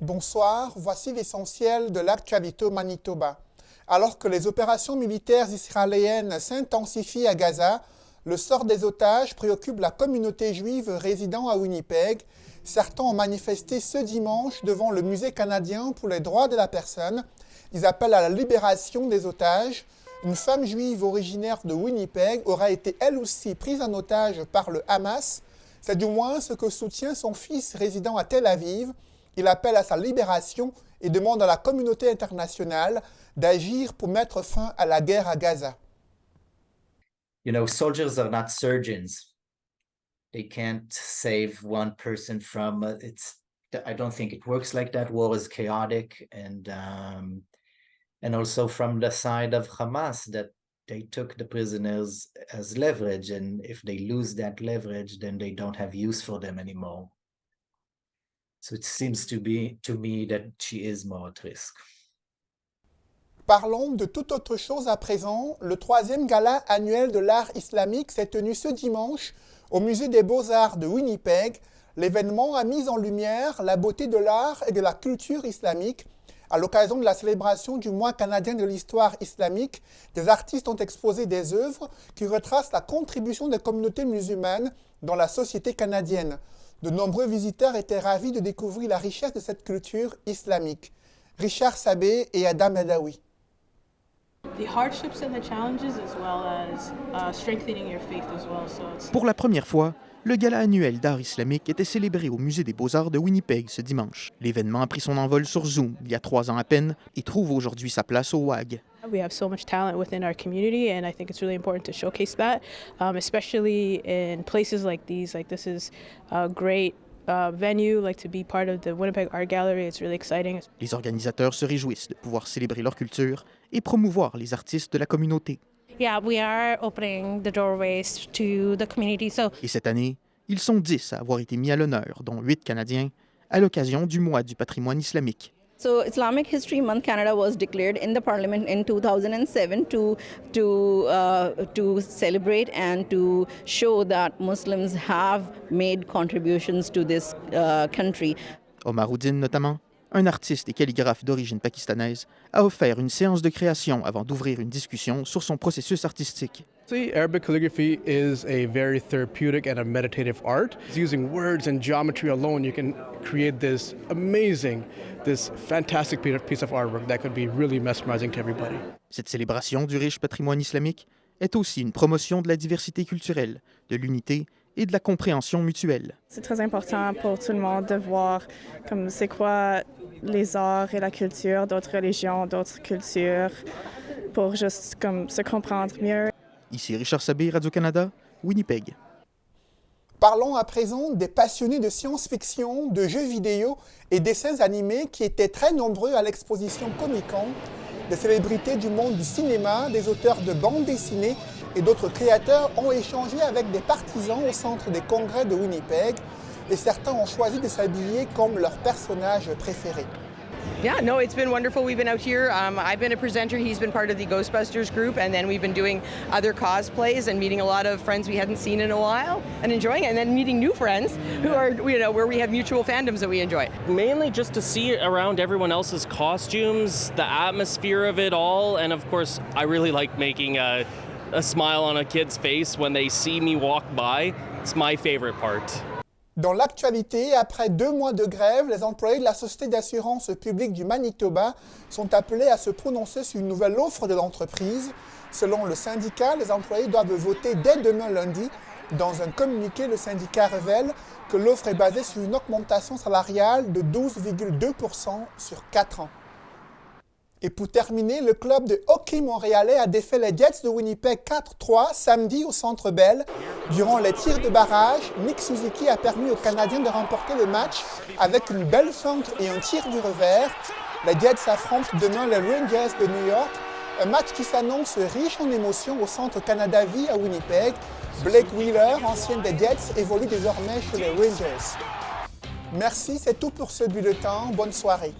Bonsoir, voici l'essentiel de l'actualité au Manitoba. Alors que les opérations militaires israéliennes s'intensifient à Gaza, le sort des otages préoccupe la communauté juive résidant à Winnipeg. Certains ont manifesté ce dimanche devant le Musée canadien pour les droits de la personne. Ils appellent à la libération des otages. Une femme juive originaire de Winnipeg aura été elle aussi prise en otage par le Hamas. C'est du moins ce que soutient son fils résidant à Tel Aviv. Il appelle à sa libération et demande à la communauté internationale d'agir pour mettre fin à la guerre à Gaza. You know, soldiers are not surgeons. They can't save one person from I don't think it works like that. War is chaotic, and also from the side of Hamas, that they took the prisoners as leverage, and if they lose that leverage, then they don't have use for them anymore. So it seems to me that she is more at risk. Parlons de toute autre chose à présent. Le 3e gala annuel de l'art islamique s'est tenu ce dimanche au Musée des Beaux-Arts de Winnipeg. L'événement a mis en lumière la beauté de l'art et de la culture islamique. À l'occasion de la célébration du mois canadien de l'histoire islamique, des artistes ont exposé des œuvres qui retracent la contribution des communautés musulmanes dans la société canadienne. De nombreux visiteurs étaient ravis de découvrir la richesse de cette culture islamique. Richard Sabé et Adam Edaoui. Pour la première fois, le gala annuel d'art islamique était célébré au Musée des Beaux-Arts de Winnipeg ce dimanche. L'événement a pris son envol sur Zoom il y a 3 ans à peine et trouve aujourd'hui sa place au WAG. We have so much talent within our community, and I think it's really important to showcase that, especially in places like these. Like, this is a great venue, like, to be part of the Winnipeg Art Gallery. It's really exciting. Les organisateurs se réjouissent de pouvoir célébrer leur culture et promouvoir les artistes de la communauté. Yeah, we are opening the doorways to the community. Et cette année, ils sont 10 à avoir été mis à l'honneur, dont 8 Canadiens, à l'occasion du mois du patrimoine islamique. So Islamic History Month Canada was declared in the Parliament in 2007 to celebrate and to show that Muslims have made contributions to this country. Omar Oudin, notamment, un artiste et calligraphe d'origine pakistanaise, a offert une séance de création avant d'ouvrir une discussion sur son processus artistique. See, Arabic calligraphy is a very therapeutic and a meditative art. Using words and geometry alone, you can create this fantastic piece of artwork that could be really mesmerizing to everybody. Cette célébration du riche patrimoine islamique est aussi une promotion de la diversité culturelle, de l'unité et de la compréhension mutuelle. C'est très important pour tout le monde de voir comme c'est quoi les arts et la culture d'autres religions, d'autres cultures, pour juste comme se comprendre mieux. Ici Richard Sabé, Radio-Canada, Winnipeg. Parlons à présent des passionnés de science-fiction, de jeux vidéo et dessins animés qui étaient très nombreux à l'exposition Comic-Con. Des célébrités du monde du cinéma, des auteurs de bandes dessinées et d'autres créateurs ont échangé avec des partisans au centre des congrès de Winnipeg et certains ont choisi de s'habiller comme leur personnage préféré. Yeah, no, it's been wonderful. We've been out here. I've been a presenter. He's been part of the Ghostbusters group, and then we've been doing other cosplays and meeting a lot of friends we hadn't seen in a while and enjoying it, and then meeting new friends who are, where we have mutual fandoms that we enjoy. Mainly just to see around everyone else's costumes, the atmosphere of it all, and of course, I really like making a smile on a kid's face when they see me walk by. It's my favorite part. Dans l'actualité, après 2 mois de grève, les employés de la Société d'assurance publique du Manitoba sont appelés à se prononcer sur une nouvelle offre de l'entreprise. Selon le syndicat, les employés doivent voter dès demain lundi. Dans un communiqué, le syndicat révèle que l'offre est basée sur une augmentation salariale de 12,2% sur 4 ans. Et pour terminer, le club de hockey montréalais a défait les Jets de Winnipeg 4-3 samedi au Centre Bell. Durant les tirs de barrage, Nick Suzuki a permis aux Canadiens de remporter le match avec une belle feinte et un tir du revers. Les Jets affrontent demain les Rangers de New York. Un match qui s'annonce riche en émotions au Centre Canada Vie à Winnipeg. Blake Wheeler, ancien des Jets, évolue désormais chez les Rangers. Merci, c'est tout pour ce bulletin. Bonne soirée.